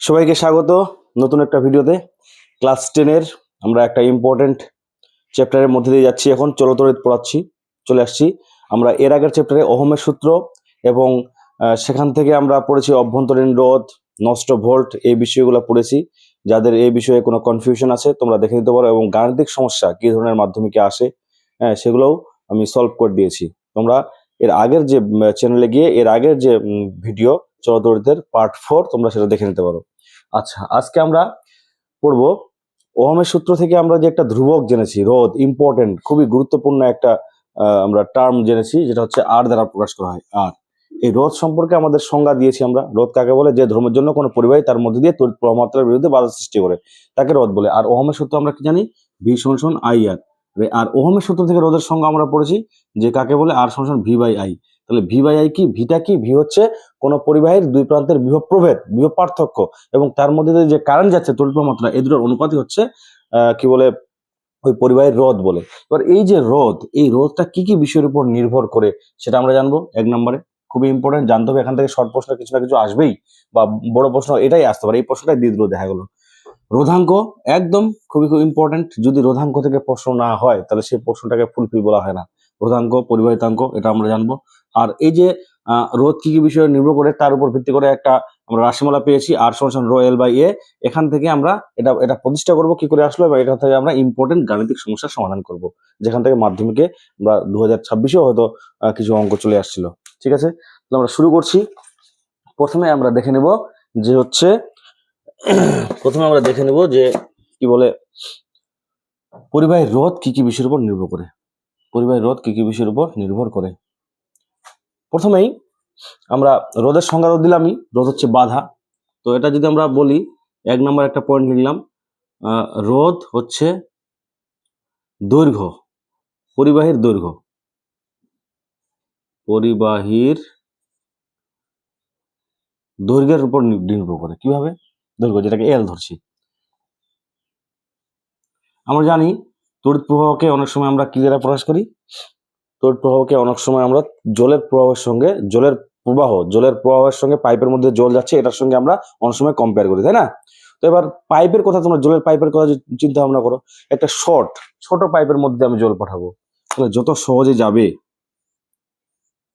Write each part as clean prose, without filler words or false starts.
সবাইকে স্বাগত নতুন একটা ভিডিওতে। ক্লাস 10-এর আমরা একটা ইম্পর্টেন্ট চ্যাপ্টারের মধ্যে দিয়ে যাচ্ছি। এখন চলতরিৎ পড়াচ্ছি, চলে আসছি। আমরা এর আগের চ্যাপ্টারে ওহমের সূত্র এবং সেখান থেকে আমরা পড়েছি অভ্যন্তরীণ রোধ, নষ্ট ভোল্ট, এই বিষয়গুলো পড়েছি। যাদের এই বিষয়ে কোনো কনফিউশন আছে তোমরা দেখে নিতে পারো, এবং গাণিতিক সমস্যা কী ধরনের মাধ্যমিকে আসে সেগুলোও আমি সলভ করে দিয়েছি। তোমরা এর আগের যে চ্যানেলে গিয়ে এর আগের যে ভিডিও চলতরিতের পার্ট 4 তোমরা সেটা দেখে নিতে পারো। আচ্ছা, আজকে আমরা পড়বো ওহমের সূত্র থেকে আমরা যে একটা ধ্রুবক জেনেছি, রোধ, ইম্পর্টেন্ট, খুবই গুরুত্বপূর্ণ একটা আমরা টার্ম জেনেছি, যেটা হচ্ছে আর দ্বারা প্রকাশ করা হয়। আর এই রোধ সম্পর্কে আমাদের সংজ্ঞা দিয়েছি আমরা। রোধ কাকে বলে? যে ধর্মের জন্য কোনো পরিবাহী তার মধ্যে দিয়ে তড়িৎ প্রবাহ মাত্রার বিরুদ্ধে বাধা সৃষ্টি করে, তাকে রোধ বলে। আর ওহমের সূত্র আমরা কি জানি? ভি সমান আই আর। আর ওহমের সূত্র থেকে রোধের সংজ্ঞা আমরা পড়েছি যে কাকে বলে? আর সমান ভি বাই আই। তাহলে ভি বাই আই কি? ভিটা কি? ভি হচ্ছে কোনো পরিবাহীর দুই প্রান্তের বিভব প্রভেদ, বিভব পার্থক্য, এবং তার মধ্যে দিয়ে যে কারেন্ট যাচ্ছে তড়িৎ প্রবাহ মাত্রা, এই দুটোর অনুপাতই হচ্ছে কি বলে? ওই পরিবাহীর রোধ বলে। এবার এই যে রোধ, এই রোধটা কি কি বিষয়ের উপর নির্ভর করে সেটা আমরা জানবো। এক নম্বরে খুবই ইম্পর্টেন্ট, জানতে হবে। এখান থেকে শর্ট প্রশ্ন কিছু না কিছু আসবেই, বা বড় প্রশ্ন এটাই আসতে পারে। এই প্রশ্নটাই দিয়ে দিল, দেখা গেলো রোধাঙ্ক, একদম খুবই খুব ইম্পর্টেন্ট। যদি রোধাঙ্ক থেকে প্রশ্ন না হয় তাহলে সেই প্রশ্নটাকে ফুলফিল বলা হয় না। রোধাঙ্ক, পরিবাহিতাঙ্ক, এটা আমরা জানবো। আর এই যে রোধ কি কি বিষয়ে নির্ভর করে তার উপর ভিত্তি করে একটা আমরা রাশিমালা পেয়েছি, আর সমান রো এল বাই এ। এখান থেকে আমরা এটা এটা প্রতিষ্ঠা করবো কি করে আসলো, এবং এখান থেকে আমরা ইম্পর্টেন্ট গাণিতিক সমস্যার সমাধান করব, যেখান থেকে মাধ্যমিকে বা 2026-এও হয়তো কিছু অঙ্ক চলে আসছিল। ঠিক আছে, তাহলে আমরা শুরু করছি। প্রথমে আমরা দেখে নেব যে হচ্ছে কি বলে পরিবাহীর রোধ কি কি বিষয়ের উপর নির্ভর করে। পরিবাহীর রোধ কি কি বিষয়ের উপর নির্ভর করে? প্রথমেই আমরা রোধের সংজ্ঞা দিলামই, রোধ হচ্ছে বাধা। তো এটা যদি আমরা বলি, এক নম্বর একটা পয়েন্ট লিখলাম, রোধ হচ্ছে দৈর্ঘ্য, পরিবাহীর দৈর্ঘ্য, পরিবাহীর দৈর্ঘ্যের উপর নির্ভর করে। কিভাবে? দৈর্ঘ্য, যেটাকে এল ধরছি। আমরা জানি তড়িৎ প্রবাহকে অনেক সময় আমরা কি দ্বারা প্রকাশ করি? তড়িৎ প্রবাহকে অনেক সময় আমরা জলের প্রবাহের সঙ্গে, জলের প্রবাহের সঙ্গে পাইপের মধ্যে জল যাচ্ছে, এটার সঙ্গে আমরা অনেক সময় কম্পেয়ার করি, তাই না? তো এবার পাইপের কথা, তোমরা জলের পাইপের কথা চিন্তা ভাবনা করো। একটা ছোট পাইপের মধ্যে আমি জল পাঠাবো, তাহলে যত সহজে যাবে,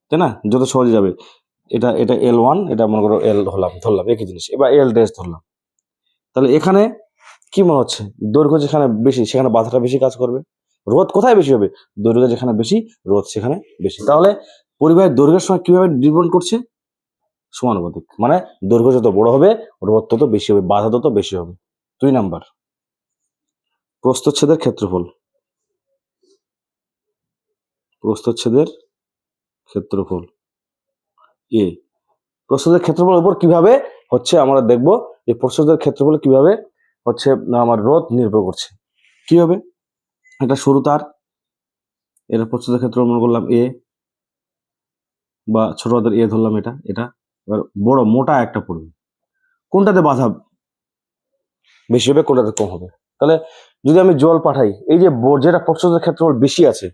তাই না? যত সহজে যাবে, এটা এটা L1, এটা মনে করো এল ধরলাম একই জিনিস। এবার এল ড্যাশ ধরলাম, তাহলে এখানে কি মনে হচ্ছে? দৈর্ঘ্য যেখানে বেশি সেখানে বাধাটা বেশি কাজ করবে। রোধ কোথায় বেশি হবে? দৈর্ঘ্য যেখানে বেশি, রোধ সেখানে বেশি। তাহলে পরিবাহীর দৈর্ঘ্যের সময় কিভাবে ডিপেন্ড করছে? সমানুপাতিক, মানে দৈর্ঘ্য যত বড় হবে রোধ তত বেশি হবে, বাধা তত বেশি হবে। 2 নাম্বার, প্রস্থচ্ছেদের ক্ষেত্রফল। প্রস্থচ্ছেদের ক্ষেত্রফল এ। প্রস্থচ্ছেদের ক্ষেত্রফলের উপর কিভাবে হচ্ছে আমরা দেখব যে প্রস্থচ্ছেদের ক্ষেত্রফল কিভাবে হচ্ছে আমার রোধ নির্ভর করছে। কি হবে? এটা সরু তার, এটা প্রস্থচ্ছেদের ক্ষেত্রফল মনে করলাম এ, বা ছোট হাতের এ ধরলাম। এটা এবার বড় মোটা একটা পড়বে, কোনটাতে বাধা বেশি হবে, কোনটাতে কম হবে? তাহলে যদি আমি জল পাঠাই, এই যে যেটা প্রস্থচ্ছেদের ক্ষেত্রফল বেশি আছে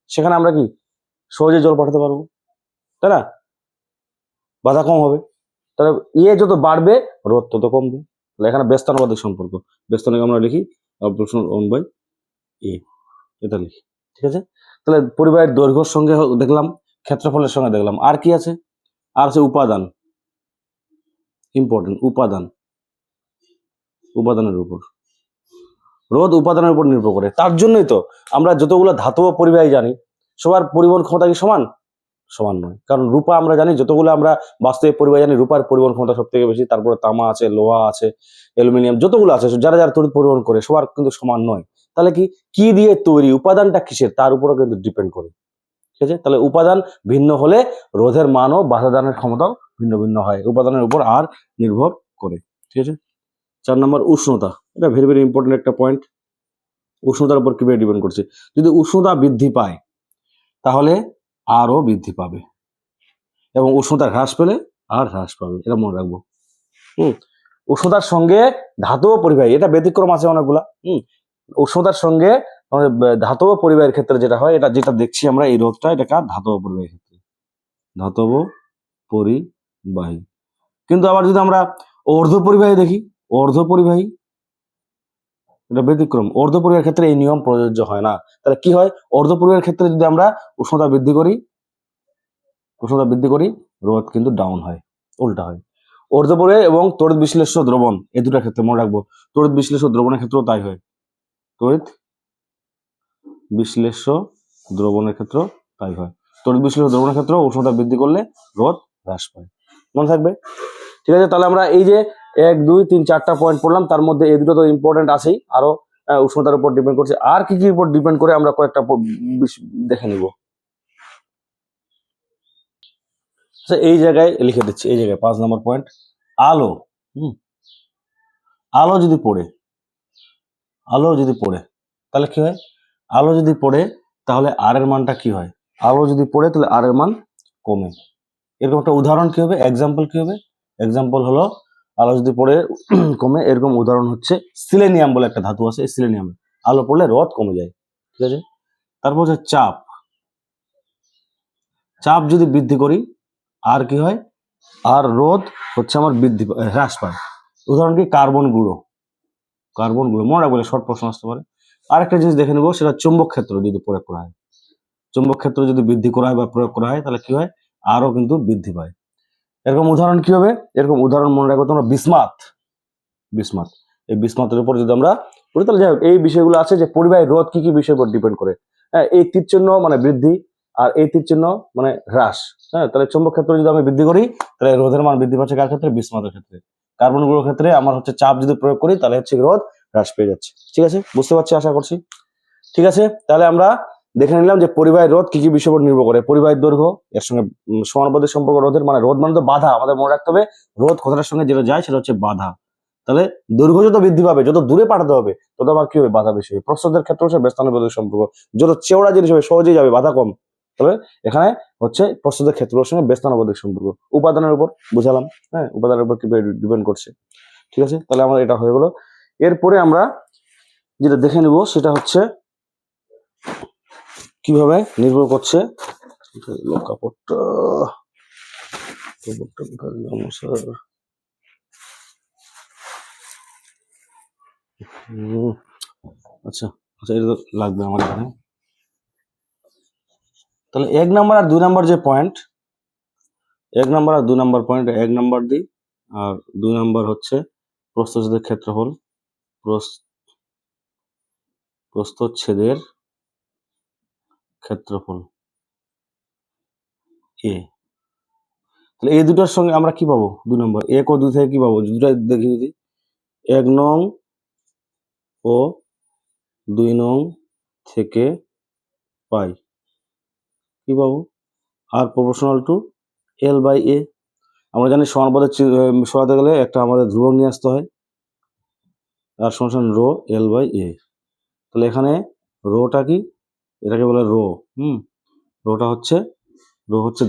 সেখানে আমরা কি সহজে জল পাঠাতে পারবো, তাই না? বাধা কম হবে। তাহলে যত বাড়বে রোধ তত কমবে। তাহলে এখানে ব্যস্তানুপাতিক সম্পর্ক, ব্যস্তানুপাতিক আমরা লিখি অপারেশন 1/a, এটা লিখি। ঠিক আছে, তাহলে পরিবাহের দৈর্ঘ্যের সঙ্গে দেখলাম, ক্ষেত্রফলের সঙ্গে দেখলাম, আর কি আছে? আর আছে উপাদান, ইম্পর্টেন্ট, উপাদানের উপর রোধ উপাদানের উপর নির্ভর করে। তার জন্যই তো আমরা যতগুলো ধাতব পরিবাহী জানি সবার পরিবহন ক্ষমতা কি সমান নয়। কারণ রূপা আমরা জানি, যতগুলো আমরা বাস্তবে পরিবাহী জানি, রূপার পরিবহন ক্ষমতা সব থেকে বেশি। তারপরে তামা আছে, লোহা আছে, অ্যালুমিনিয়াম, যতগুলো আছে যারা যারা তড়িৎ পরিবহন করে সবার কিন্তু সমান নয়। তাহলে কি দিয়ে তৈরি, উপাদানটা কিসের, তার উপরও কিন্তু ডিপেন্ড করে। ঠিক আছে, তাহলে উপাদান ভিন্ন হলে রোধের মান ও বাধা দানের ক্ষমতাও ভিন্ন ভিন্ন হয়, উপাদানের উপর আর নির্ভর করে। ঠিক আছে, 4 নম্বর উষ্ণতা। এটা ভেরি ভেরি ইম্পর্টেন্ট একটা পয়েন্ট। উষ্ণতার উপর কিভাবে ডিপেন্ড করছে? যদি উষ্ণতা বৃদ্ধি পায় তাহলে আরও বৃদ্ধি পাবে, এবং উষ্ণতা হ্রাস পেলে আর হ্রাস পাবে, এটা মনে রাখবো। উষ্ণতার সঙ্গে ধাতব পরিবাহী, এটা ব্যতিক্রম আছে অনেকগুলা। উষ্ণতার সঙ্গে ধাতব পরিবাহীর ক্ষেত্রে যেটা হয়, এটা যেটা দেখছি আমরা এই রোধটা, এটা কার? ধাতব পরিবাহীর ক্ষেত্রে, ধাতব পরিবাহী। কিন্তু আবার যদি আমরা অর্ধপরিবাহী দেখি, অর্ধপরিবাহী এটা ব্যতিক্রম। অর্ধপরিবাহীর ক্ষেত্রে এই নিয়ম প্রযোজ্য হয় না। তাহলে কি হয়, অর্ধপরিবাহীর ক্ষেত্রে যদি আমরা উষ্ণতা বৃদ্ধি করি, রোধ কিন্তু ডাউন হয়, উল্টা হয়। অর্ধপরিবাহী এবং তড়িৎ বিশ্লেষ্য দ্রবণ এই দুটার ক্ষেত্রে মনে রাখবো, তড়িৎ বিশ্লেষ্য দ্রবণের ক্ষেত্রেও তাই হয়, তড়িৎ বিশ্লেষ্য দ্রবণের ক্ষেত্রেও তাই হয়। তড়িৎ বিশ্লেষ্য দ্রবণের ক্ষেত্রেও উষ্ণতা বৃদ্ধি করলে রোধ হ্রাস পায়, মনে থাকবে। ঠিক আছে, তাহলে আমরা এই যে 1 2 3 4টা পয়েন্ট পড়লাম, তার মধ্যে এই দুটো তো ইম্পর্টেন্ট আছেই, আরো উষ্ণতার উপর ডিপেন্ড করছে। আর কি কি উপর ডিপেন্ড করে আমরা কয়েকটা দেখে নিব। এই জায়গায় লিখে দিচ্ছি, এই জায়গায় 5 নম্বর পয়েন্ট, আলো। আলো যদি পড়ে তাহলে কি হয়, আলো যদি পড়ে তাহলে আর এর মানটা কি হয়, আলো যদি পড়ে তাহলে আর এর মান কমে। এরকম একটা উদাহরণ কি হবে, এক্সাম্পল কি হবে, এক্সাম্পল হলো আলো যদি পড়ে কমে, এরকম উদাহরণ হচ্ছে সিলেনিয়াম বলে একটা ধাতু আছে, এই সিলেনিয়াম আলো পড়লে রোধ কমে যায়। ঠিক আছে, তারপর হচ্ছে চাপ, চাপ যদি বৃদ্ধি করি আর কি হয়, আর রোধ হচ্ছে আমার হ্রাস পায়। উদাহরণ কি, কার্বন গুঁড়ো মনে রাখবো, শর্ট প্রশ্ন আসতে পারে। আরেকটা জিনিস দেখে নেবো, সেটা চুম্বক ক্ষেত্র যদি প্রয়োগ করা হয়, চুম্বক ক্ষেত্র যদি বৃদ্ধি করা হয় বা প্রয়োগ করা হয় তাহলে কি হয়, আরো কিন্তু বৃদ্ধি পায়। এরকম উদাহরণ কি হবে, এরকম উদাহরণ মনে রাখবো তোমরা, বিসমাথ। এই বিসমাথের উপর যদি আমরা পড়ি তাহলে যাই হোক, এই বিষয়গুলো আছে যে পরিবাহী রোধ কি কি বিষয়ের উপর ডিপেন্ড করে। হ্যাঁ, এই তীর চিহ্ন মানে বৃদ্ধি আর এই তীর চিহ্ন মানে হ্রাস। হ্যাঁ, তাহলে চুম্বক ক্ষেত্র যদি আমি বৃদ্ধি করি তাহলে রোধের মান বৃদ্ধি পাচ্ছে কার ক্ষেত্রে, বিসমাথের ক্ষেত্রে। কার্বন গুঁড়োর ক্ষেত্রে আমার হচ্ছে চাপ যদি প্রয়োগ করি তাহলে হচ্ছে রোধ হ্রাস পেয়ে যাচ্ছে। ঠিক আছে, বুঝতে পারছি আশা করছি। ঠিক আছে, তাহলে আমরা দেখে নিলাম যে পরিবাহীর রোধ কি কি বিষয়ের উপর নির্ভর করে। পরিবাহীর দৈর্ঘ্য, এর সঙ্গে সমানুপাতিক সম্পর্ক রোধের, মানে রোধ মানে তো বাধা, আমাদের মনে রাখতে হবে রোধ কথাটার সঙ্গে যেটা যায় সেটা হচ্ছে বাধা। তাহলে দৈর্ঘ্য যত বৃদ্ধি পাবে, যত দূরে পাঠাতে হবে তত আবার কি হবে, বাধা বেশি হবে। প্রস্থদের ক্ষেত্রে হচ্ছে ব্যস্তানুপাতিক সম্পর্ক, যত চওড়া জিনিস হবে সহজেই যাবে, বাধা কম। তবে এখানে হচ্ছে প্রস্থদের ক্ষেত্রের সঙ্গে ব্যস্তানুপাতিক সম্পর্ক। উপাদানের উপর বুঝালাম, হ্যাঁ, উপাদানের উপর কি ডিপেন্ড করছে। ঠিক আছে, তাহলে আমার এটা হয়ে গেল। এরপরে আমরা যেটা দেখে নিব সেটা হচ্ছে কিভাবে নির্ভর করছে, কাপড়টা আচ্ছা আচ্ছা, এটা লাগবে আমার এখানে। তাহলে 1 নম্বর আর 2 নম্বর যে পয়েন্ট, 1 নম্বর আর 2 নম্বর পয়েন্ট, 1 নম্বর দিই আর 2 নম্বর হচ্ছে প্রস্থচ্ছেদের ক্ষেত্রফল, প্রস্থচ্ছেদের ক্ষেত্রফল এ। তাহলে এই দুটোর সঙ্গে আমরা কি পাবো, 2 নম্বর 1 ও 2 থেকে কি পাবো, দুটা দেখি যদি, 1 নং ও 2 নং থেকে পাই কি পাবো, আর প্রপোর্শনাল টু এল বাই এ। আমরা জানি সমানুপাতে সরাতে গেলে একটা আমাদের ধ্রুবক নিয়ে আসতে হয়, আর সমান রো এল বাই এ। তাহলে এখানে রোটা কি, এটাকে বলে রো। রোটা হচ্ছে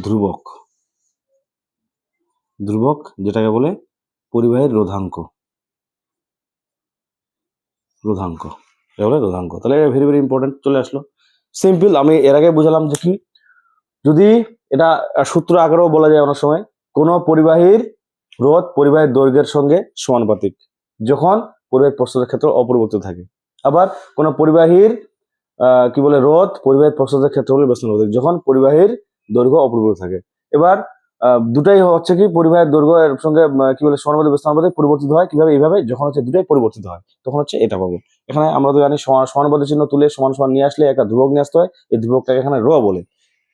ধ্রুবক, যেটাকে বলে পরিবাহীর রোধাঙ্ক, এটা বলে রোধাঙ্ক। তাহলে ভেরি ভেরি ইম্পর্টেন্ট চলে আসলো। সিম্পল, আমি এর আগে বুঝালাম যে কি, যদি এটা সূত্র আকারেও বলা যায় অনেক সময়, কোন পরিবাহীর রোধ পরিবাহীর দৈর্ঘ্যের সঙ্গে সমানুপাতিক যখন পরিবাহীর প্রস্থের ক্ষেত্র অপরিবর্তিত থাকে। আবার কোন পরিবাহীর কি বলে রোধ পরিবাহীর প্রস্থের ক্ষেত্র হলে ব্যস্তানুপাতিক যখন পরিবাহীর দৈর্ঘ্য অপরিবর্তিত থাকে। এবার দুটাই হচ্ছে কি, পরিবাহীর দৈর্ঘ্যের সঙ্গে কি বলে সমানুপাতিক ব্যস্তানুপাতিক পরিবর্তিত হয় কিভাবে, এইভাবে যখন হচ্ছে দুটাই পরিবর্তিত হয় তখন হচ্ছে এটা পাবো। এখানে আমরা তো জানি সমানুপাতিক চিহ্ন তুলে সমান সমান নিয়ে আসলে একটা ধ্রুবক নিয়ে আসতে হয়, এই ধ্রুবকটাকে এখানে রো বলে,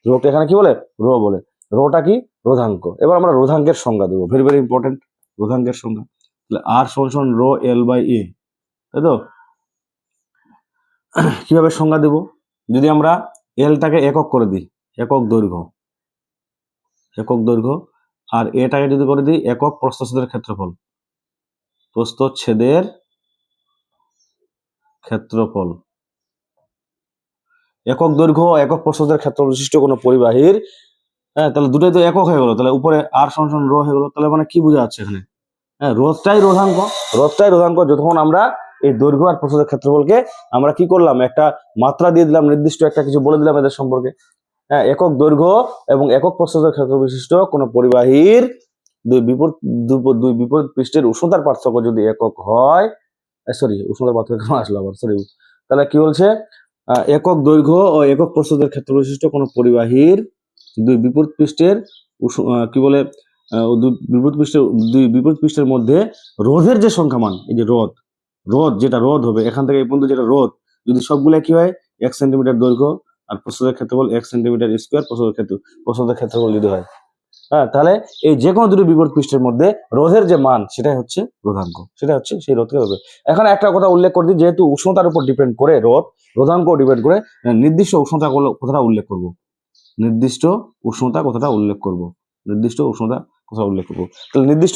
ধ্রুবকটা এখানে কি বলে, রো বলে। রোটা কি, রোধাঙ্ক। এবার আমরা রোধাঙ্কের সংজ্ঞা দেবো, ভেরি ভেরি ইম্পর্টেন্ট, রোধাঙ্কের সংজ্ঞা। তাহলে আর সমান রো এল বাই এ, তাই তো। কিভাবে সংজ্ঞা দেব, যদি আমরা এলটাকে একক করে দিই, একক দৈর্ঘ্য, আর এটাকে যদি করে দিই একক প্রস্থচ্ছেদের ক্ষেত্রফল, একক দৈর্ঘ্য একক প্রস্থচ্ছেদের ক্ষেত্রফল বিশিষ্ট কোনো পরিবাহীর, হ্যাঁ, তাহলে দুটোই তো একক হয়ে গেল, তাহলে উপরে আর সমান রো হয়ে গেল। তাহলে মানে কি বোঝা যাচ্ছে এখানে, হ্যাঁ, রোধটাই রোধাঙ্ক। যতক্ষণ আমরা এই দৈর্ঘ্য আর প্রস্থের ক্ষেত্রফলকে আমরা কি করলাম, একটা মাত্রা দিয়ে দিলাম, নির্দিষ্ট একটা কিছু বলে দিলাম এদের সম্পর্কে। হ্যাঁ, একক দৈর্ঘ্য এবং একক প্রস্থের ক্ষেত্র বিশিষ্ট কোন পরিবাহীর দুই বিপরীত পৃষ্ঠের উষ্ণতার পার্থক্য যদি একক হয়, সরি উষ্ণতার পার্থক্য কেন আসলো আবার, সরি, তাহলে কি বলছে, একক দৈর্ঘ্য ও একক প্রস্থের ক্ষেত্র বিশিষ্ট কোনো পরিবাহীর দুই বিপরীত পৃষ্ঠের কি বলে দুই বিপরীত পৃষ্ঠের মধ্যে রোধের যে সংখ্যামান, এই যে রোধ যেটা রোধ হবে এখান থেকে এই পর্যন্ত যেটা রোধ, যদি সবগুলো কি হয় 1 সেন্টিমিটার দৈর্ঘ্য আর প্রস্থের ক্ষেত্রফল 1 সেন্টিমিটার স্কোয়ার, প্রস্থের ক্ষেত্রফল যদি হয়, হ্যাঁ, তাহলে এই যে কোনো দুটো বিপরীত পৃষ্ঠের মধ্যে রোধের যে মান সেটাই হচ্ছে রোধাঙ্ক, সেটা হচ্ছে সেই রোধকে হবে। এখন একটা কথা উল্লেখ করে দিই, যেহেতু উষ্ণতার উপর ডিপেন্ড করে রোধাঙ্ক ডিপেন্ড করে, নির্দিষ্ট উষ্ণতা কথাটা উল্লেখ করব, নির্দিষ্ট উষ্ণতা কথাটা উল্লেখ করব, নির্দিষ্ট উষ্ণতা কথা উল্লেখ করব। তাহলে নির্দিষ্ট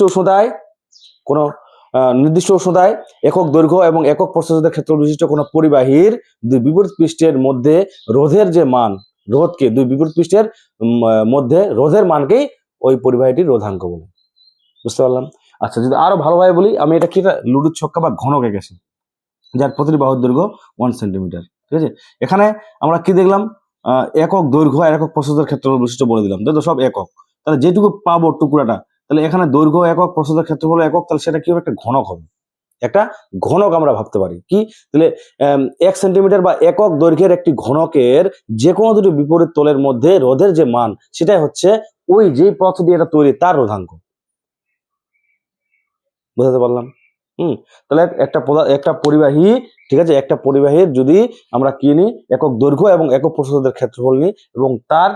উষ্ণতায় একক দৈর্ঘ্য এবং একক প্রস্থের ক্ষেত্র বিশিষ্ট কোনো পরিবাহীর দুই বিপরীত পৃষ্ঠের মধ্যে রোধের যে মান, রোধকে দুই বিপরীত পৃষ্ঠের মধ্যে রোধের মানকেই ওই পরিবাহীটির রোধাঙ্ক বলে। বুঝতে পারলাম? আচ্ছা, যদি আরো ভালোভাবে বলি, আমি এটা কি লুডুর ছক্কা বা ঘনক এঁকেছি, যার প্রতিটি বাহুর দৈর্ঘ্য 1 সেন্টিমিটার। ঠিক আছে, এখানে আমরা কি দেখলাম, একক দৈর্ঘ্য আর একক প্রস্থের ক্ষেত্রফল বিশিষ্ট বলে দিলাম, তাই তো সব একক। তাহলে যেটুকু পাবো টুকরাটা, তাহলে এখানে দৈর্ঘ্য একক, প্রস্থের ক্ষেত্রফল একক, তাহলে সেটা কি হবে, একটা ঘনক হবে, একটা ঘনক আমরা ভাবতে পারি কি, তাহলে 1 সেন্টিমিটার বা একক দৈর্ঘ্যের একটি ঘনকের যে কোনো দুটি বিপরীত তলের মধ্যে রোধের যে মান, সেটাই হচ্ছে ওই যে পথ দিয়ে এটা তৈরি তার রোধাঙ্ক। বুঝাতে পারলাম? তাহলে একটা পরিবাহী, ঠিক আছে, একটা পরিবাহীর যদি আমরা কি নিই, একক দৈর্ঘ্য এবং একক প্রস্থের ক্ষেত্রফল নিই এবং তার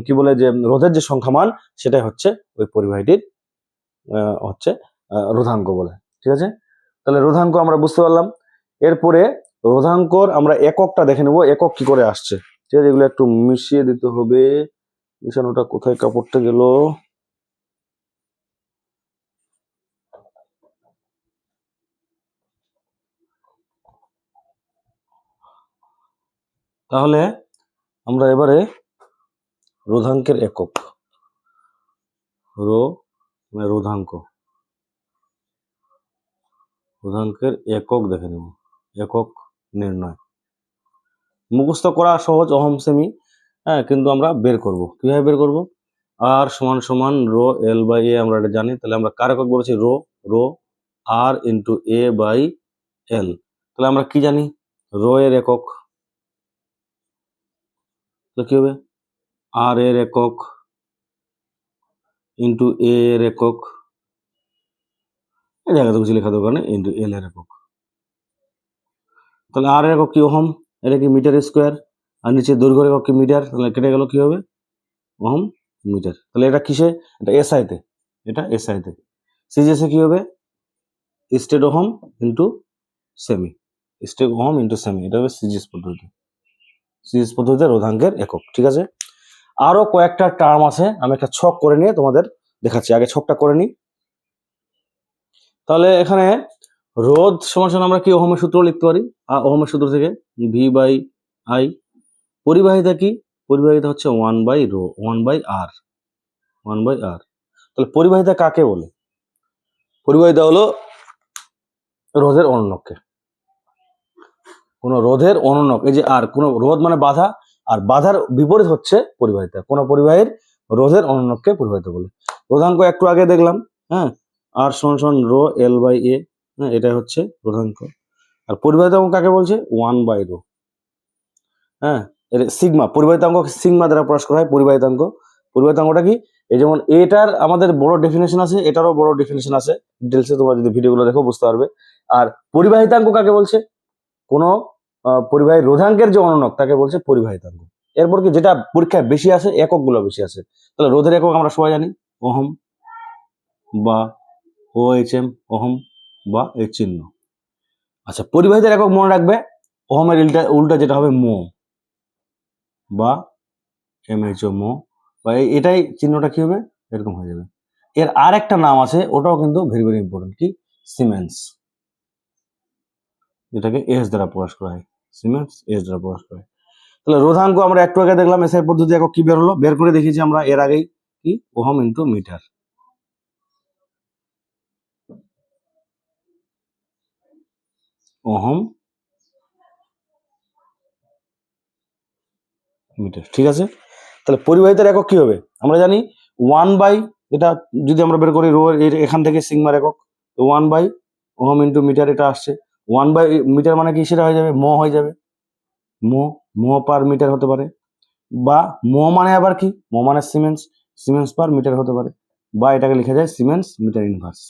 কি বলে যে রোধের যে সংখ্যামান, সেটাই হচ্ছে ওই পরিবাহীটির হচ্ছে রোধাঙ্ক বলে। ঠিক আছে, তাহলে রোধাঙ্ক আমরা বুঝতে পারলাম। এরপরে রোধাঙ্কর আমরা এককটা দেখে নেব, একক কি করে আসছে। ঠিক আছে, এগুলো একটু মিশিয়ে দিতে হবে, মিশানোটা কোথায়, কাপড়টা গেল, তাহলে আমরা এবারে রোধাঙ্কের একক, রোধাঙ্কের একক দেখে নেব, একক নির্ণয়। মুখস্থ করা সহজ, ওহম সেমি, হ্যাঁ, কিন্তু আমরা বের করব, কিভাবে বের করব, আর সমান সমান রো এল বাই এ, আমরা এটা জানি। তাহলে আমরা কার একক বলেছি, rho R into A by L. তাহলে আমরা কি জানি, রো এর একক, কি হবে, আর এর একক ইন্টু এ এর একক, এই জায়গাতে কিছু লেখা দরকার নেই, ইন্টু এল এর একক। তাহলে আর এর একক কি, ওহম, এটা কি মিটার স্কোয়ার, আর নিচে দৈর্ঘ্যের একক কি মিটার, তাহলে কেটে গেল, কি হবে, ওহম মিটার। তাহলে এটা কিসে, এটা এসআইতে, এটা এসআইতে। সিজিএসে কি হবে, state ohm into cm, state ohm into cm, এটা হবে সিজিএস পদ্ধতিতে রোধাঙ্কের একক। ঠিক আছে, আরো কয়েকটা টার্ম আছে, আমি একটা ছক করে নিয়ে তোমাদের দেখাচ্ছি, আগে ছকটা করে নিই। তাহলে এখানে রোধ সমান আমরা কি ওহমের সূত্র লিখতে পারি, ওহমের সূত্র থেকে ভি বাই আই। পরিবাহিতা কি, পরিবাহিতা হচ্ছে 1/r। তাহলে পরিবাহিতা কাকে বলে, পরিবাহিতা হলো রোধের অনুনায়ককে, কোন রোধের অনুনায়ক, এই যে আর কোন রোধ মানে বাধা, আর বাধার বিপরীত হচ্ছে পরিবাহিতা, কোন পরিবাহীর রোধের অনুনায়ককে পরিবাহিতা বলে। রোধাঙ্ক একটু আগে দেখলাম, হ্যাঁ, আর সমান রো এল বাই এ, হ্যাঁ, এটা হচ্ছে রোধাঙ্ক। আর পরিবাহিতাঙ্ক কাকে বলছে, 1/ρ, হ্যাঁ, সিগমা, পরিবাহিতাঙ্ক সিগমা দ্বারা প্রকাশ করা হয় পরিবাহিতাঙ্কটা কি, এই যেমন এটার আমাদের বড় ডেফিনেশন আছে, এটারও বড় ডেফিনেশন আছে, ডিটেলসে তোমরা যদি ভিডিওগুলো দেখো বুঝতে পারবে। আর পরিবাহিতাঙ্ক কাকে বলছে, কোন পরিবাহী রোধাঙ্কের যে অনুনায়ক তাকে বলছে পরিবাহিতাঙ্ক। এরপর কি, যেটা পরীক্ষায় বেশি আছে, এককগুলো বেশি আছে, তাহলে রোধের একক আমরা সবাই জানি, ওহম বা OHM, ওহম বা এই চিহ্ন। আচ্ছা, পরিবাহিতার একক মনে রাখবে, ওহমের উল্টা যেটা হবে মো বা MHO, মো, বা এটাই চিহ্নটা কি হবে, এরকম হয়ে যাবে। এর আর একটা নাম আছে, ওটাও কিন্তু ভেরি ভেরি ইম্পর্টেন্ট, কি, সিমেন্স, যেটাকে এস দ্বারা প্রকাশ করা হয়, সিমেন্স এস দ্বারা প্রকাশ করা হয়। তাহলে রোধাঙ্ক আমরা একটু আগে দেখলাম, এসআই পদ্ধতি একক কি বের হলো, বের করে দেখিয়েছি আমরা এর আগেই, কি, ohm into metre. Ohm metre, ঠিক আছে। তাহলে পরিবাহিতার একক কি হবে, আমরা জানি 1/r এটা যদি আমরা বের করি রো এর এখান থেকে সিগমার একক 1/ওহম ইন্টু মিটার এটা আসছে। 1/মিটার মানে কি সেটা হয়ে যাবে মো হয়ে যাবে, মো পার মিটার হতে পারে, বা মো মানে আবার কি মো মানে সিমেন্স পার মিটার হতে পারে, বা এটাকে লেখা যায় siemens metre inverse,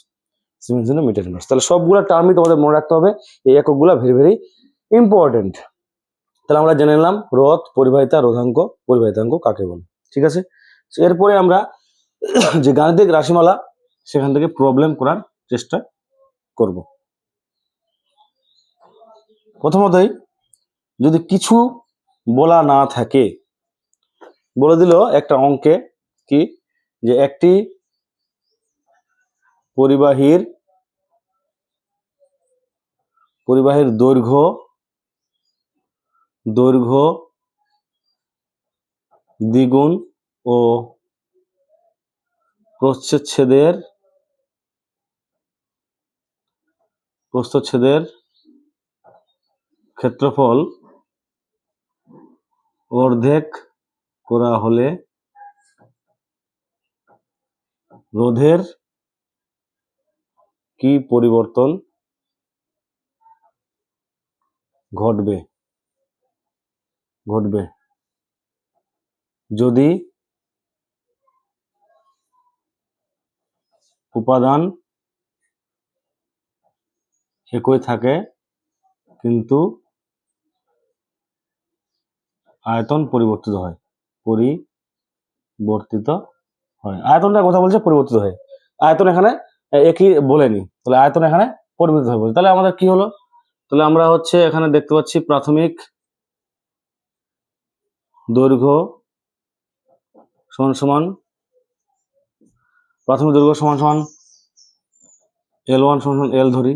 siemens into metre inverse. তাহলে সবগুলো টার্মই তোমাদের মনে রাখতে হবে, এই এককগুলো ভেরি ভেরি ইম্পর্টেন্ট। তাহলে আমরা জেনে নিলাম রোধ, পরিবাহিতা, রোধাঙ্ক, পরিবাহিতাঙ্ক কাকে বলে। ঠিক আছে, এরপরে আমরা যে গাণিতিক রাশিমালা সেখান থেকে প্রবলেম করার চেষ্টা করব। প্রথমতই যদি কিছু বলা না থাকে, বলে দিল একটা অঙ্কে কি যে একটি পরিবাহীর দৈর্ঘ্য দ্বিগুণ ও প্রস্থচ্ছেদের ক্ষেত্রফল অর্ধেক করা হলে রোধের কি পরিবর্তন ঘটবে যদি উপাদান একই থাকে কিন্তু আয়তন পরিবর্তিত হয়। আয়তনটার কথা বলছে পরিবর্তিত হয়, আয়তন এখানে একই বলেনি, তাহলে আয়তন এখানে পরিবর্তিত হয়। তাহলে আমাদের কি হলো, তাহলে আমরা হচ্ছে এখানে দেখতে পাচ্ছি প্রাথমিক দৈর্ঘ্য সমান সমান L1 সমান L ধরি,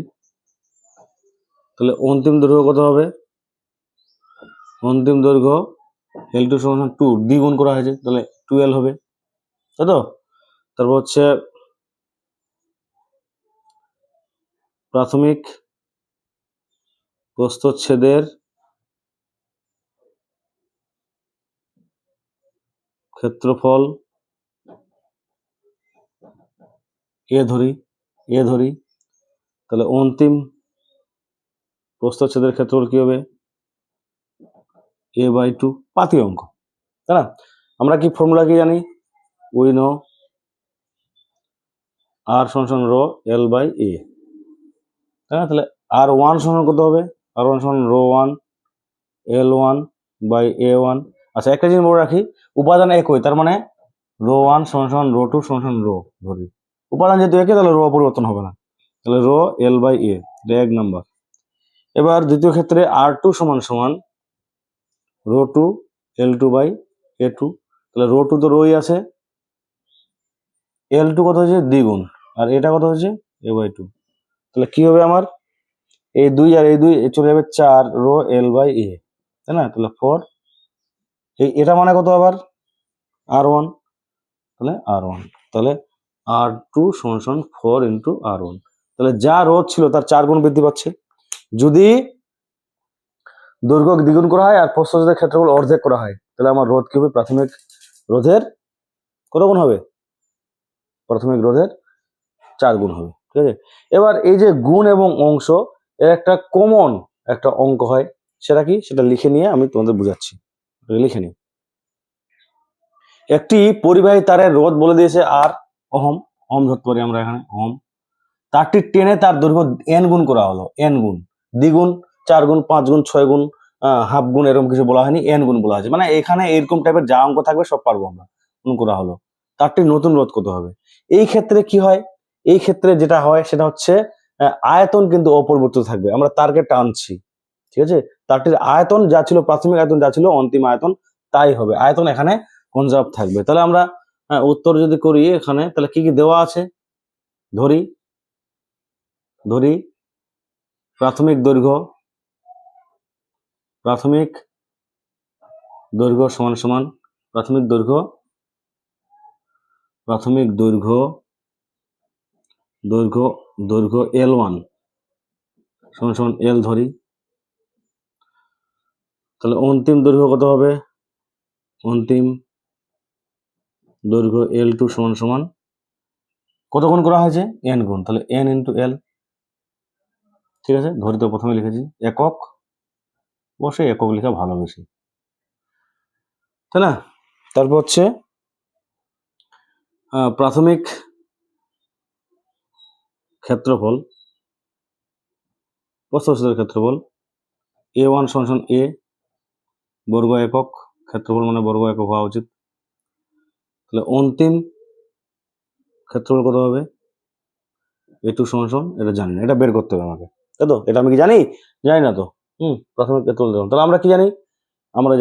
তাহলে অন্তিম দৈর্ঘ্য কত হবে, অন্তিম দৈর্ঘ্য L2 সমান 2 দ্বিগুণ করা হয়েছে, তাহলে 2L হবে, তাই তো। তারপর হচ্ছে প্রাথমিক প্রস্থচ্ছেদের ক্ষেত্রফল এ ধরি, তাহলে অন্তিম প্রস্থচ্ছেদের ক্ষেত্রফল কি হবে A/2, পাতি অঙ্ক, তাই না। আমরা কি ফর্মুলা কি জানি, উই নো R সমান রো L/A, তাই না। তাহলে R1 সমান কত হবে, R1 সমান ρ1 L1/A1। আচ্ছা একটা জিনিস মনে রাখি, উপাদান একই, তার মানে ρ1 সমান ρ2 সমান রো ধরি, উপাদান যেহেতু একই তাহলে রো পরিবর্তন হবে না, তাহলে রো L/A, এটা 1 নাম্বার। এবার দ্বিতীয় ক্ষেত্রে R2 সমান ρ2 L2/A2, তাহলে রো2 তো রোই আছে, L2 কত হচ্ছে দ্বিগুণ, আর এটা কত হচ্ছে A/2, তাহলে কি হবে আমার এই 2 আর এই 2 চলে যাবে 4 রো L/A, তাই না। তাহলে 4, এটা মানে কত আবার R1, তাহলে R1, তাহলে R2 সমান 4 ইন্টু R1, তাহলে যা রোধ ছিল তার 4 গুণ বৃদ্ধি পাচ্ছে। যদি দৈর্ঘ্য দ্বিগুণ করা হয় আর প্রস্থচ্ছেদের ক্ষেত্রফল অর্ধেক করা হয়, তাহলে আমার রোধ কি হবে, প্রাথমিক রোধের কত গুণ হবে, প্রাথমিক রোধের 4 গুণ হবে। ঠিক আছে, এবার এই যে গুণ এবং অংশ এর একটা কমন একটা অঙ্ক হয়, সেটা কি, সেটা লিখে নিয়ে আমি তোমাদের বুঝাচ্ছি, লিখে নিই। একটি পরিবাহী তারের রোধ বলে দিয়েছে আর ওহম ধরতে পারি আমরা এখানে ওহম, তারটি টেনে তার দৈর্ঘ্য n গুণ করা হলো, n গুণ, দ্বিগুণ, 4 গুণ, 5 গুণ, 6 গুণ, হাফ গুণ, এরকম কিছু বলা হয়নি, n গুণ বলা হয়েছে, মানে এখানে এরকম টাইপের যা অঙ্ক থাকবে সব পারবো আমরা, গুণ করা হলো। তারটি নতুন রোধ কত হবে, এই ক্ষেত্রে কি হয়, এই ক্ষেত্রে যেটা হয় সেটা হচ্ছে আয়তন কিন্তু অপরিবর্তিত থাকবে, আমরা তারকে টানছি, ঠিক আছে, তারটির আয়তন যা ছিল, প্রাথমিক আয়তন যা ছিল, অন্তিম আয়তন তাই হবে, আয়তন এখানে কনজার্ভ থাকবে। তাহলে আমরা উত্তর যদি করি এখানে, তাহলে কি কি দেওয়া আছে, ধরি প্রাথমিক দৈর্ঘ্য সমান প্রাথমিক দৈর্ঘ্য L1 সমান L ধরি, তাহলে অন্তিম দৈর্ঘ্য কত হবে, অন্তিম দৈর্ঘ্য L2 সমান কত গুণ করা হয়েছে? n গুণ, তাহলে n ইন্টু এল। ঠিক আছে, ধরি তো প্রথমে লিখেছি একক, অবশ্যই একক লেখা ভালো বেশি, তাই না? তারপর হচ্ছে প্রাথমিক ক্ষেত্রফল, প্রস্থচ্ছেদের ক্ষেত্রফল a1 সমান a বর্গ একক, ক্ষেত্রফল মানে বর্গ একক হওয়া উচিত। তাহলে অন্তিম ক্ষেত্রফল কত হবে? a2 সমান, এটা জানি না, এটা বের করতে হবে আমাকে, তাই তো? এটা আমি কি জানি? জানি না তো। প্রাথমিক ক্ষেত্রফল দেখুন, তাহলে আমরা কি জানি? আমরা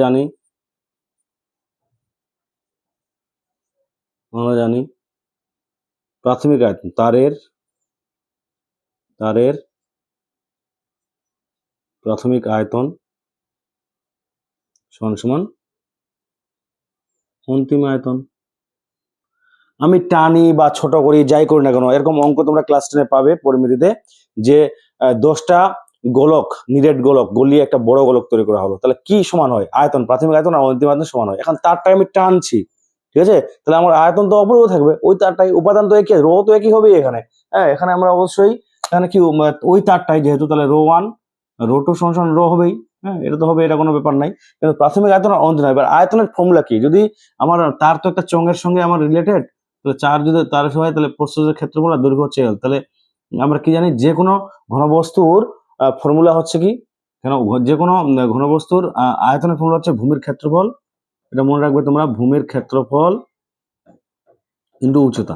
জানি প্রাথমিক আয়তন, তারের প্রাথমিক আয়তন সমান অন্তিম আয়তন। আমি টানি বা ছোট করি, যাই করি না কেন, এরকম অঙ্ক তোমরা ক্লাস 10-এ পাবে পরিমিতিতে, যে 10টা গোলক, নিরেট গোলক গলিয়ে একটা বড় গোলক তৈরি করা হলো, তাহলে কি সমান হয়? আয়তন, প্রাথমিক আয়তন আর অন্তিম আয়তন সমান হয়। এখন তারটাই আমি টানছি, ঠিক আছে, তাহলে আমার আয়তন তো অপূর্ব থাকবে, ওই তারটাই, উপাদান তো একই, রো তো একই হবে এখানে। হ্যাঁ, এখানে আমরা অবশ্যই এখানে কি ওই তারটাই যেহেতু, তাহলে ρ1 ρ2 সমান রো হবেই। হ্যাঁ, এটা তো হবে, এটা কোনো ব্যাপার নাই। কিন্তু প্রাথমিক আয়তন আর অন্তিম, এবার আয়তনের ফর্মুলা কি? যদি আমার তার তো একটা চঙ্গের সঙ্গে আমার রিলেটেড, তাহলে চার যদি তার হয়, তাহলে প্রস্থচ্ছেদের ক্ষেত্রফল আর দৈর্ঘ্য হচ্ছে L। তাহলে আমরা কি জানি? যে কোনো ঘনবস্তুর ফর্মুলা হচ্ছে কি, কেন যে কোনো ঘনবস্তুর আয়তনের ফর্মুলা হচ্ছে ভূমির ক্ষেত্রফল। এটা মনে রাখবে তোমরা, ভূমির ক্ষেত্রফল ইন্টু উচ্চতা।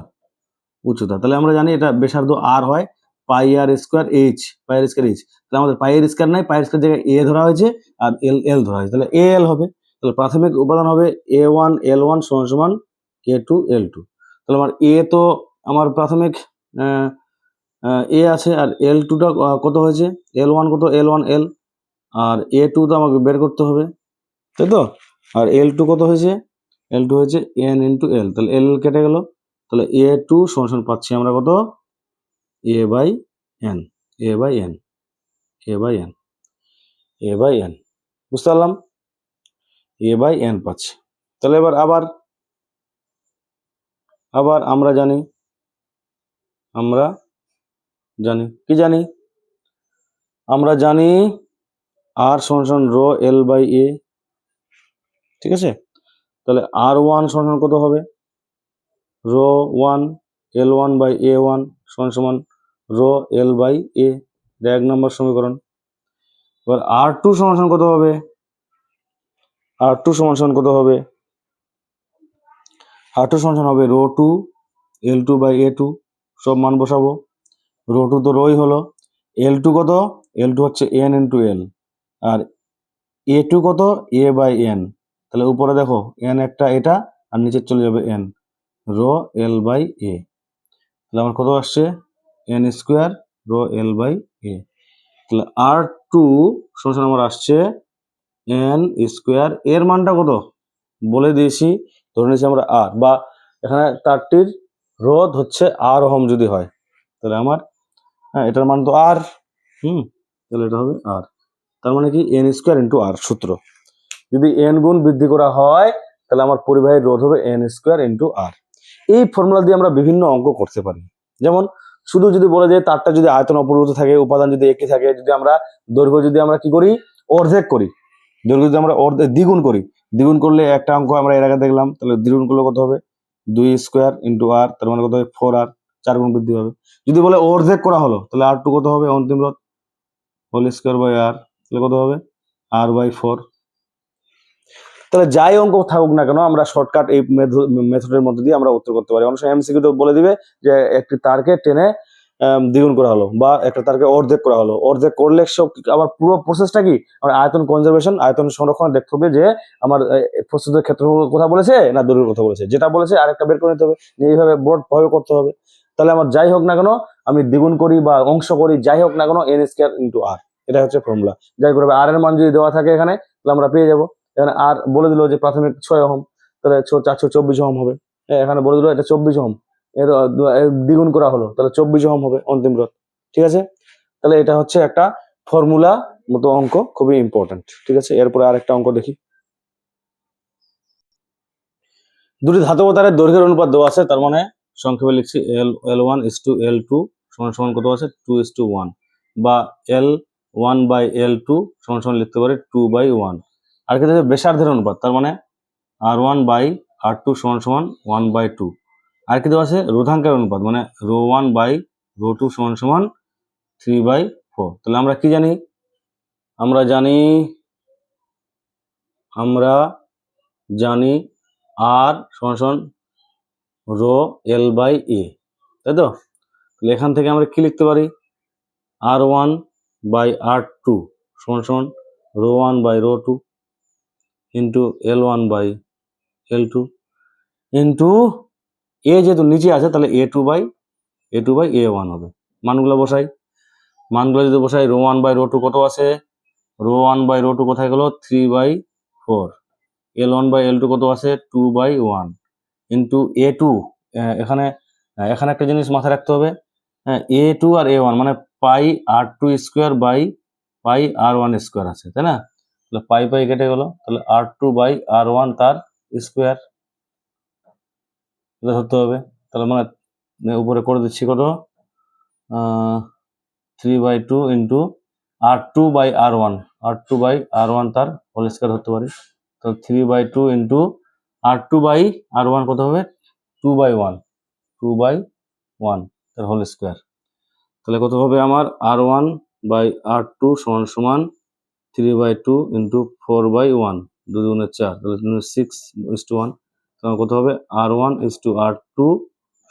তাহলে আমরা জানি এটা ব্যাসার্ধ r হয় পাই আর স্কোয়ার এইচ, তাহলে আমাদের পাই এর স্কোয়ার নাই, পাই এর স্কোয়ার জায়গায় a ধরা হয়েছে আর এল ধরা হয়েছে, তাহলে এল হবে। তাহলে প্রাথমিক উপাদান হবে a1 L1 সমান a2 L2। তাহলে আমার এ তো আমার প্রাথমিক এ আছে, আর L2টা কত হয়েছে? L1 কত? L1 L, আর a2 তো আমাকে বের করতে হবে, তাই তো? আর L2 কত হয়েছে? L2 হয়েছে n ইন্টু এল, তাহলে এল কেটে গেল, তাহলে a2 সমান পাচ্ছি আমরা কত? a by n, a by n, a by n, a by n, বুঝতে পারলাম? a বাই n পাচ্ছি। তাহলে এবার আবার আমরা জানি কি জানি? আমরা জানি r সমান রো এল বাই এ, ঠিক আছে? তাহলে r1 সমান কত হবে? রো 1 L1 বাই a1 সমান রো এল বাই এ, 1 নম্বর সমীকরণ। এবার r2 সমান কত হবে? r2 সমান কত হবে? r2 সমান হবে রো 2 L2 বাই a2, সব মান বসাবো। রো 2 তো রোই হলো, L2 কত? L2 হচ্ছে n ইন্টু এল, আর a2 কত? a by n। তাহলে উপরে দেখো n একটা, এটা আর নিচে চলে যাবে n, rho L by A. তাহলে আমার কত আসছে? n square rho L by A. তাহলে r2 সমান আমার আসছে n স্কোয়ার, এর মানটা কত বলে দিয়েছি, ধরে নিয়েছি আমরা r, বা এখানে তারটির রোধ হচ্ছে r ওহম যদি হয়, তাহলে আমার এটার মান তো r, তাহলে এটা হবে r। তার মানে কি? n স্কোয়ার ইন্টু r সূত্র, যদি n গুণ বৃদ্ধি করা হয় তাহলে আমার পরিবাহীর রোধ হবে n স্কোয়ার ইন্টু r। এই ফর্মুলা দিয়ে আমরা বিভিন্ন অঙ্ক করতে পারি। যেমন শুধু যদি বলে যে তারটা যদি আয়তন অপরিবর্তিত থাকে, উপাদান যদি একই থাকে, যদি আমরা দৈর্ঘ্য যদি আমরা কি করি? অর্ধেক করি। দৈর্ঘ্য যদি আমরা দ্বিগুণ করি, দ্বিগুণ করলে একটা অঙ্ক আমরা এর আগে দেখলাম, তাহলে দ্বিগুণ করলে কত হবে? 2 স্কোয়ার ইন্টু r, তার মানে কত হবে? 4r, 4 গুণ বৃদ্ধি হবে। যদি বলে অর্ধেক করা হলো, তাহলে r2 কত হবে? অন্তিম রোধ হোল স্কোয়ার বাই r, তাহলে কত হবে? r by 4। তাহলে যাই অঙ্ক থাকুক না কেন, আমরা শর্টকাট এই মেথডের মধ্যে দিয়ে আমরা উত্তর করতে পারি। অনেক সময় এমসিকিউ তো বলে দিবে যে একটি তারকে টেনে দ্বিগুণ করা হলো, বা একটা তারকে অর্ধেক করা হলো। অর্ধেক করলে সব আবার পুরো প্রসেসটা কি? আমার আয়তন কনজারভেশন, আয়তন সংরক্ষণ দেখতে হবে যে আমার প্রস্তুতের ক্ষেত্রে কথা বলেছে না দূরের কথা বলেছে, যেটা বলেছে আরেকটা বের করে নিতে হবে, এইভাবে বোর্ড ভাবে করতে হবে। তাহলে আমার যাই হোক না কেন, আমি দ্বিগুণ করি বা অংশ করি, যাই হোক না কেন, n স্কয়ার ইন্টু r, এটা হচ্ছে ফর্মুলা। যাই করবে r এর মান যদি দেওয়া থাকে এখানে, তাহলে আমরা পেয়ে যাবো। এখানে আর বলে দিল যে প্রাথমিক 6 ওহম, তাহলে 424 ওহম হবে। এখানে বলে দিল এটা 24 ওহম, এর দ্বিগুণ করা হলো, তাহলে 24 ওহম হবে অন্তিম রোধ। ঠিক আছে, তাহলে এটা হচ্ছে একটা ফর্মুলা মতো অঙ্ক, খুবই ইম্পর্টেন্ট। ঠিক আছে, এরপরে আরেকটা অঙ্ক দেখি। দুটি ধাতব তারের দৈর্ঘ্যের অনুপাত দেওয়া আছে, তার মানে সংক্ষেপে লিখছি L1 is to L2 সমান সমান কত আছে 2:1, বা L1 by L2 সমান সমান লিখতে পারি 2/1। আর কি ব্যাসার্ধের অনুপাত, তার মানে R1 by R2 সমান সমান 1/2। আর কি দেওয়া আছে রোধাঙ্কের অনুপাত, মানে ρ1 by ρ2 সমান সমান 3/4। তাহলে আমরা কি জানি, আমরা জানি R সমান সমান রো L by A, তাই তো? তাহলে এখান থেকে আমরা কি লিখতে পারি, R1 by R2 সমান সমান ρ1 by ρ2 into L1 by L2 into A যেহেতু নিচে আছে তাহলে A2 by A1 হবে। মানগুলো যদি বসাই ρ1 by ρ2 কত আছে, ρ1 by ρ2 কোথায় গেল 3/4, L1 by L2 কত আছে 2/1 ইন্টু A2, এখানে একটা জিনিস মাথায় রাখতে হবে, A2 আর A1 মানে pi R2 square by pi R1 square আছে, তাই না? তাহলে পাই কেটে গেল, তাহলে R2 বাই R1 তার স্কোয়ার ধরতে হবে। তাহলে মানে উপরে করে দিচ্ছি কত 3/2 ইন্টু R2 বাই R1 তার হোল স্কোয়ার ধরতে পারি। তো 3/2 ইন্টু R2 বাই R1 কত হবে 2/1 তার হোল স্কোয়ার। তাহলে কত হবে আমার R1 বাই R2 সমান সমান 3/2 ইন্টু 4/1, 2 দুগুণে 4, তাহলে 6:1। তাহলে কত হবে R1 is to R2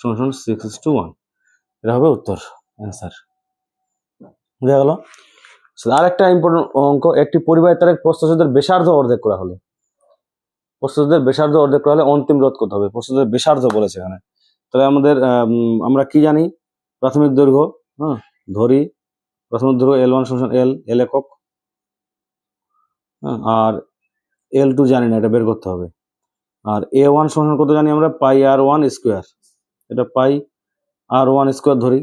সমান সমান 6:1। এটা হবে উত্তর, অ্যান্সার। বুঝা গেল? আর একটা ইম্পর্টেন্ট অঙ্ক, একটি পরিবাহী তারের প্রস্থচ্ছেদের ব্যাসার্ধ অর্ধেক করা হলে অন্তিম রোধ কত হবে? প্রস্থচ্ছেদের ব্যাসার্ধ বলেছে এখানে। তাহলে আমাদের আমরা কি জানি, প্রাথমিক দৈর্ঘ্য ধরি, প্রাথমিক দৈর্ঘ্য L1 সমান L একক, আর L2 জানি না, এটা বের করতে হবে। আর A1 সমান কত জানি আমরা পাই R1 স্কোয়ার, এটা পাই R1 স্কোয়ার ধরি।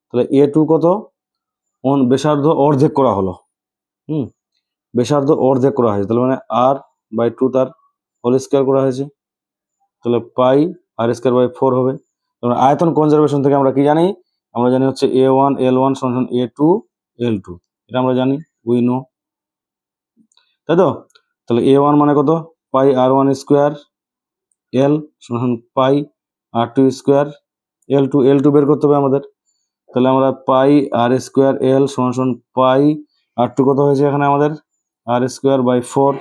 তাহলে A2 কত, ব্যাসার্ধ অর্ধেক করা হলো, ব্যাসার্ধ অর্ধেক করা হয়েছে, তাহলে মানে R/2 তার হোল স্কোয়ার করা হয়েছে, তাহলে পাই R²/4 হবে। আয়তন কনজারভেশন থেকে আমরা কি জানি, আমরা জানি হচ্ছে A1 L1 সমান A2 L2, এটা আমরা জানি, উই নো, তাই তো? তাহলে A1 মানে কত পাই R1 স্কোয়ার, L সমান পাই R2 স্কোয়ার, L2 বের করতে হবে আমাদের। তাহলে আমরা পাই R² L সমান পাই R2 কত হয়েছে এখানে আমাদের R²/4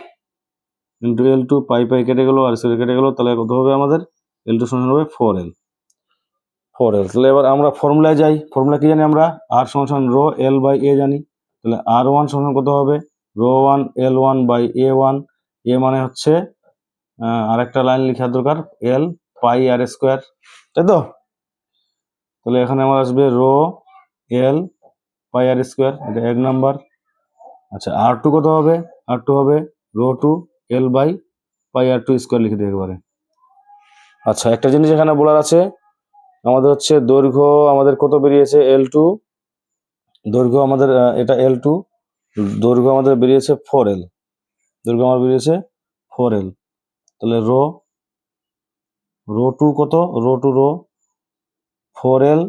ইন্টু L2, পাই কেটে গেল, R² কেটে গেল, তাহলে কত হবে আমাদের L2 সমান হবে 4L। তাহলে এবার আমরা ফর্মুলায় যাই, ফর্মুলা কি জানি আমরা, R সমান রো L/A জানি, তাহলে R1 সমান কত হবে ρ1 L1/A1, এ মানে হচ্ছে আরেকটা লাইন লেখার দরকার L পাই R², তাই তো? তাহলে এখানে আমার আসবে রো L পাই R², এটা 1 নাম্বার। আচ্ছা R2 কত হবে, R2 হবে ρ2 L/পাই R2 স্কোয়ার লিখে দিতে পারে। আচ্ছা একটা জিনিস এখানে বলার আছে, আমাদের হচ্ছে দৈর্ঘ্য আমাদের কত বেরিয়েছে L2, দৈর্ঘ্য আমাদের এটা L2, দৈর্ঘ্য আমাদের বেরিয়েছে 4L, দৈর্ঘ্য আমার বেরিয়েছে 4L। তাহলে ρ2 কত, ρ2 4L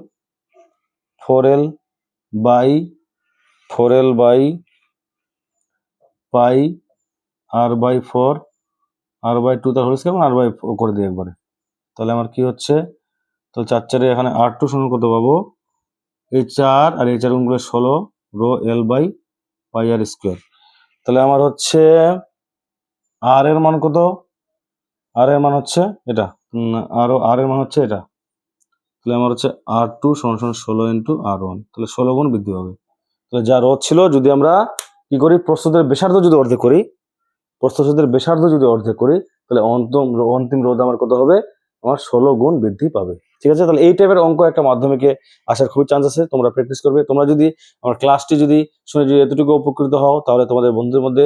by pi R/4, R/2 তার হোল স্কয়ার, R/4 করে দিই একবারে। তাহলে আমার কি হচ্ছে, তাহলে 4 এখানে R2 সমান কত পাবো, এই 4 আর এই 4 গুণ করে 16 রো L/পাই R²। তাহলে আমার হচ্ছে R এর মান কত, R এর মান হচ্ছে এটা, R এর মান হচ্ছে এটা, তাহলে আমার হচ্ছে R2 সমান 16 ইন্টু R1, তাহলে 16 গুণ বৃদ্ধি হবে। তাহলে যা রোধ ছিল, যদি আমরা কি করি প্রস্থচ্ছেদের ব্যাসার্ধ যদি অর্ধেক করি, তাহলে অন্তিম রোধ আমার কত হবে, আমার 16 গুণ বৃদ্ধি পাবে। ঠিক আছে? তাহলে এই টাইপের অঙ্ক একটা মাধ্যমিকে আসার খুবই চান্স আছে, তোমরা প্র্যাকটিস করবে। তোমরা যদি আমার ক্লাসটি যদি শুনে যদি এতটুকু উপকৃত হও, তাহলে তোমাদের বন্ধুদের মধ্যে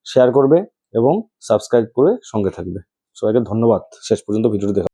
শেয়ার করবে এবং সাবস্ক্রাইব করে সঙ্গে থাকবে। সবাইকে ধন্যবাদ শেষ পর্যন্ত ভিডিওটি দেখা।